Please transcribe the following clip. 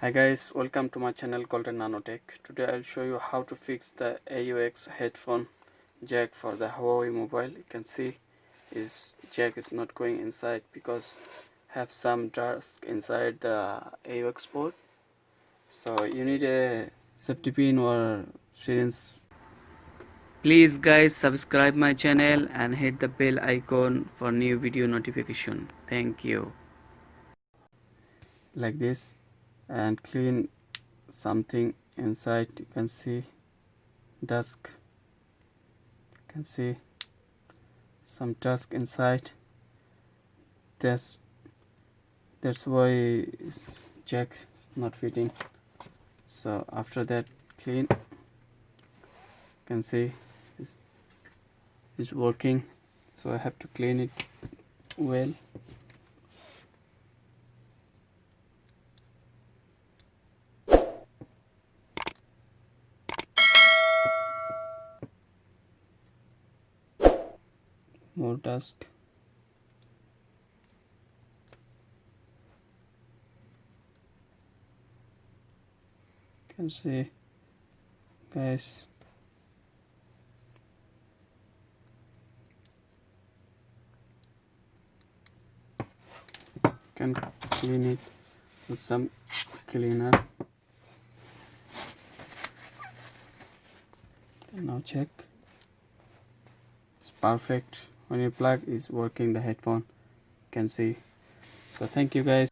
Hi guys, welcome to my channel called Nanotech. Today I'll show you how to fix the AUX headphone jack for the Huawei mobile. You can see is jack is not going inside because have some dust inside the AUX port. So you need a safety pin or syringe. Please guys subscribe my channel and hit the bell icon for new video notification. Thank you. Like this, and clean something inside. You can see dust, you can see some dust inside. That's why jack is not fitting. So after that, clean, you can see it's working. So I have to clean it well. More dust. You can see, guys. You can clean it with some cleaner. And now check. It's perfect. When you plug, is working the headphone. You can see. So thank you guys.